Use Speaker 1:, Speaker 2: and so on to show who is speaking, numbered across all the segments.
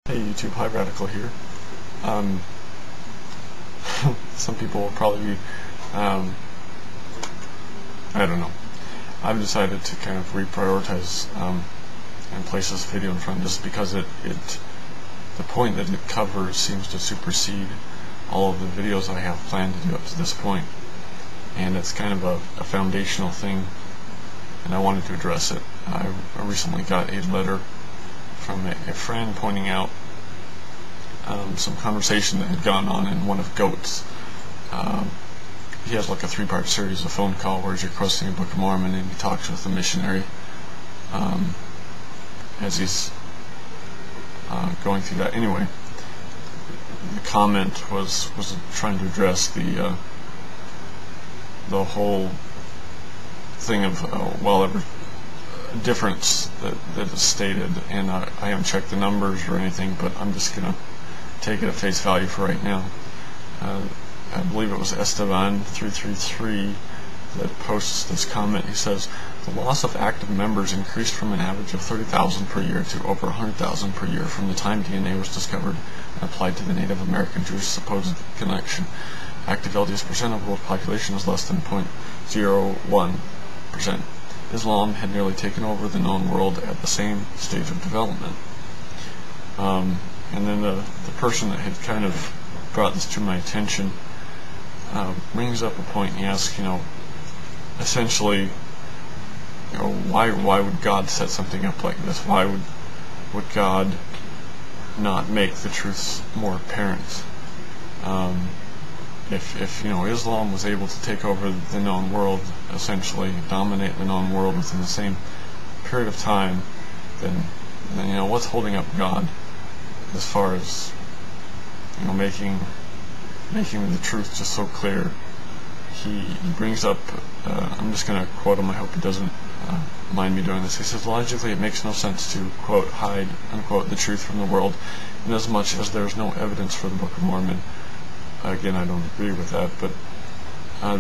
Speaker 1: Hey YouTube, Hi Radical here. Um, some people will probably be, I don't know. I've decided to kind of reprioritize and place this video in front just because the point that it covers seems to supersede all of the videos I have planned to do up to this point. And it's kind of a foundational thing, and I wanted to address it. I recently got a letter from a friend pointing out some conversation that had gone on in one of Goat's. He has like a 3-part series of phone call where he's requesting a Book of Mormon, and he talks with a missionary as he's going through that. Anyway, the comment was trying to address the whole thing of every difference that is stated, and I haven't checked the numbers or anything, but I'm just gonna take it at face value for right now. I believe it was Esteban333 that posts this comment. He says, the loss of active members increased from an average of 30,000 per year to over 100,000 per year from the time DNA was discovered and applied to the Native American Jewish supposed connection. Active LDS percent of the world population is less than 0.01%. Islam had nearly taken over the known world at the same stage of development. And then the person that had kind of brought this to my attention brings up a point, and he asks, essentially, why would God set something up like this? Why would God not make the truths more apparent? If Islam was able to take over the known world, essentially dominate the known world within the same period of time, then what's holding up God as far as making the truth just so clear? He brings up, I'm just going to quote him, I hope he doesn't mind me doing this. He says, logically it makes no sense to, quote, hide, unquote, the truth from the world, inasmuch as there is no evidence for the Book of Mormon. Again, I don't agree with that, but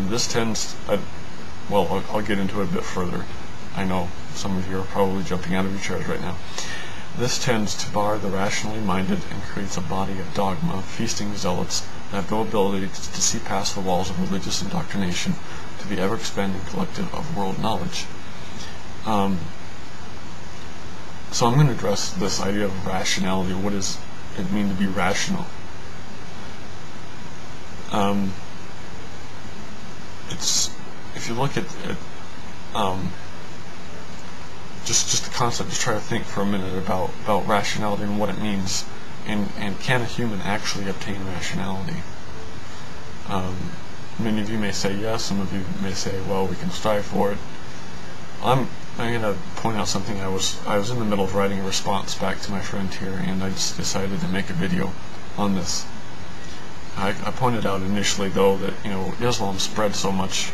Speaker 1: this tends, I'll get into it a bit further. I know some of you are probably jumping out of your chairs right now. This tends to bar the rationally minded and creates a body of dogma, feasting zealots that have no ability to see past the walls of religious indoctrination to the ever-expanding collective of world knowledge. So I'm going to address this idea of rationality. What does it mean to be rational? If you look at just the concept, just try to think for a minute about rationality and what it means, and can a human actually obtain rationality? Many of you may say yes, some of you may say, well, we can strive for it. I'm going to point out something. I was in the middle of writing a response back to my friend here, and I just decided to make a video on this. I pointed out initially, though, that Islam spread so much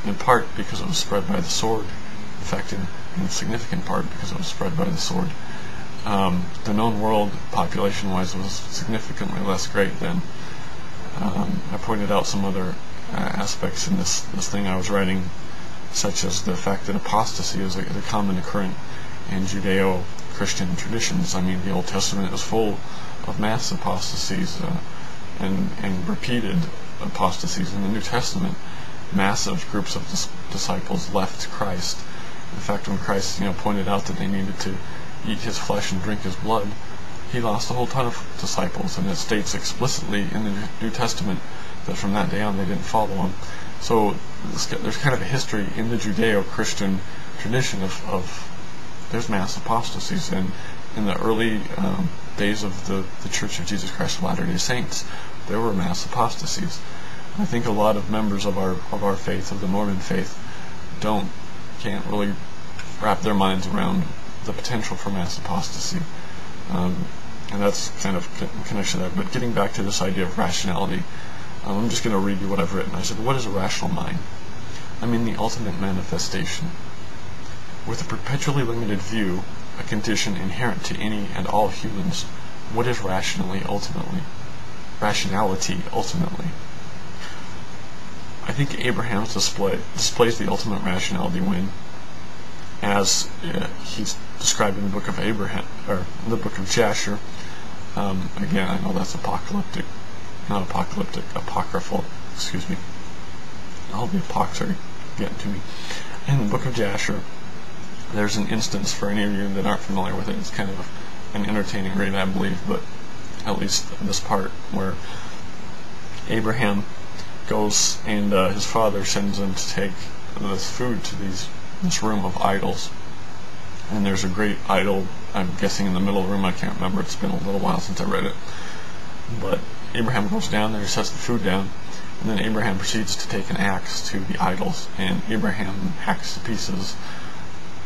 Speaker 1: in part because it was spread by the sword. In fact, in significant part because it was spread by the sword. The known world, population-wise, was significantly less great then. I pointed out some other aspects in this thing I was writing, such as the fact that apostasy is a common occurrence in Judeo-Christian traditions. I mean, the Old Testament is full of mass apostasies and repeated apostasies. In the New Testament, massive groups of disciples left Christ. In fact, when Christ pointed out that they needed to eat his flesh and drink his blood, he lost a whole ton of disciples, and it states explicitly in the New Testament that from that day on they didn't follow him. So there's kind of a history in the Judeo-Christian tradition of there's mass apostasies, and in the early days of the Church of Jesus Christ of Latter-day Saints, there were mass apostasies. I think a lot of members of our faith, of the Mormon faith, can't really wrap their minds around the potential for mass apostasy, and that's kind of in connection to that. But getting back to this idea of rationality, I'm just going to read you what I've written. I said, what is a rational mind? I mean the ultimate manifestation. With a perpetually limited view, a condition inherent to any and all humans, what is rationality ultimately? I think Abraham's displays the ultimate rationality when, as he's described in the book of Abraham, or the book of Jasher, Again, I know that's apocalyptic, not apocalyptic, apocryphal, excuse me. All the epochs are getting to me. In the book of Jasher, there's an instance, for any of you that aren't familiar with it, it's kind of an entertaining read, I believe, but at least this part where Abraham goes and his father sends him to take this food to this room of idols. And there's a great idol, I'm guessing in the middle of the room, I can't remember, it's been a little while since I read it. But Abraham goes down there, sets the food down, and then Abraham proceeds to take an axe to the idols, and Abraham hacks to pieces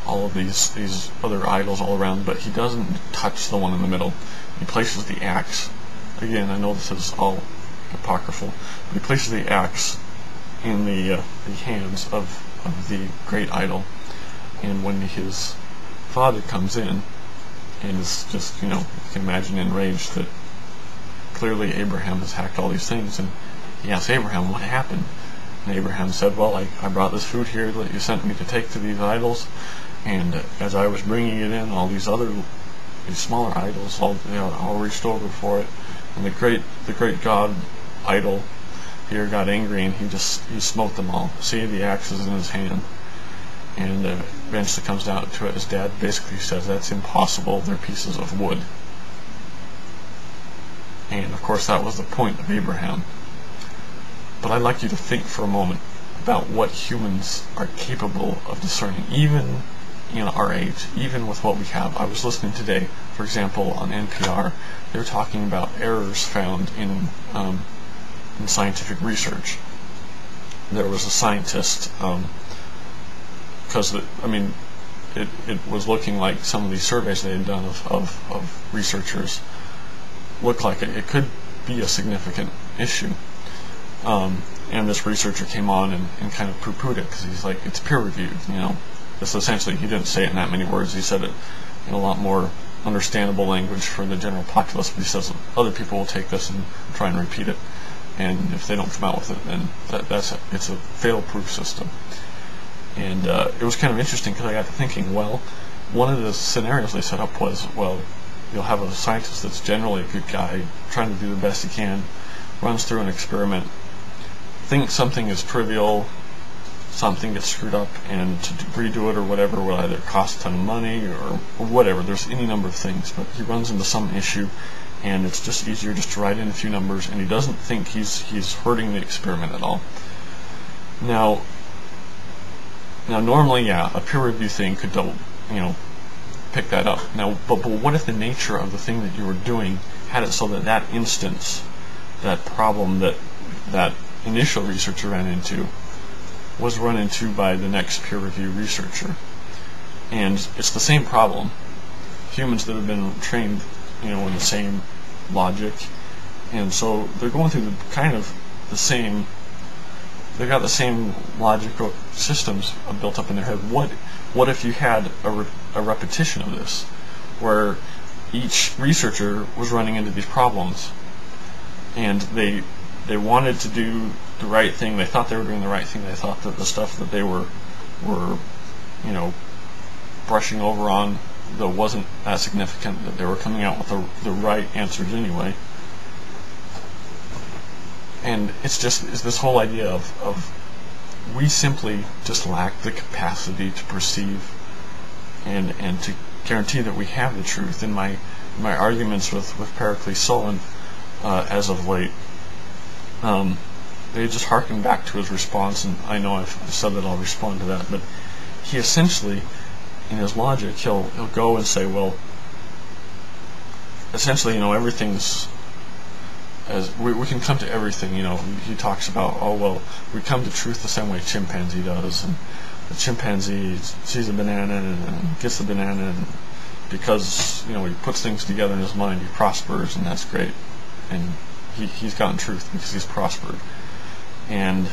Speaker 1: all of these other idols all around, but he doesn't touch the one in the middle. He places the axe, again, I know this is all apocryphal, but he places the axe in the hands of the great idol, and when his father comes in and is just, you can imagine, enraged that clearly Abraham has hacked all these things, and he asks Abraham, what happened? And Abraham said, well, I brought this food here that you sent me to take to these idols, and as I was bringing it in, all these smaller idols all reached over for it, and the great god idol here got angry, and he smote them all. See, the axe is in his hand. And eventually comes down to it, his dad basically says that's impossible, they're pieces of wood. And of course that was the point of Abraham. But I'd like you to think for a moment about what humans are capable of discerning, even in our age, even with what we have. I was listening today, for example, on NPR, they were talking about errors found in scientific research. There was a scientist, because it was looking like some of these surveys they had done of researchers looked like it could be a significant issue. And this researcher came on and kind of poo-pooed it, because he's like, it's peer-reviewed, This essentially, he didn't say it in that many words, he said it in a lot more understandable language for the general populace, but he says other people will take this and try and repeat it, and if they don't come out with it, then it's a fail-proof system. And it was kind of interesting, because I got to thinking, well, one of the scenarios they set up was, well, you'll have a scientist that's generally a good guy, trying to do the best he can, runs through an experiment, thinks something is trivial, something gets screwed up, and to redo it or whatever will either cost a ton of money or whatever. There's any number of things, but he runs into some issue, and it's just easier just to write in a few numbers, and he doesn't think he's hurting the experiment at all. Now normally, yeah, a peer review thing could pick that up. Now, but what if the nature of the thing that you were doing had it so that instance, that problem that initial researcher ran into, was run into by the next peer review researcher? And it's the same problem. Humans that have been trained, in the same logic, and so they're going through they've got the same logical systems built up in their head. What if you had a repetition of this, where each researcher was running into these problems, and they wanted to do the right thing, they thought they were doing the right thing, they thought that the stuff that they were brushing over on that wasn't that significant, that they were coming out with the right answers anyway. And it's this whole idea of we simply just lack the capacity to perceive and to guarantee that we have the truth. In my arguments with Pericles Solon as of late, they just harken back to his response, and I know I've said that I'll respond to that, but he essentially, in his logic, he'll go and say, well, essentially, everything's, as we can come to everything, he talks about, oh, well, we come to truth the same way a chimpanzee does, and the chimpanzee sees a banana and gets the banana, and because, he puts things together in his mind, he prospers, and that's great, and he's gotten truth because he's prospered. And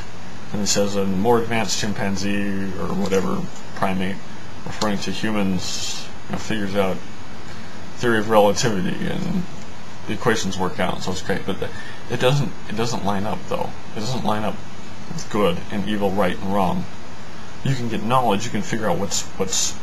Speaker 1: he says a more advanced chimpanzee, or whatever primate, referring to humans, figures out theory of relativity, and the equations work out, so it's great. But it doesn't line up, though. It doesn't line up with good and evil, right and wrong. You can get knowledge, you can figure out what's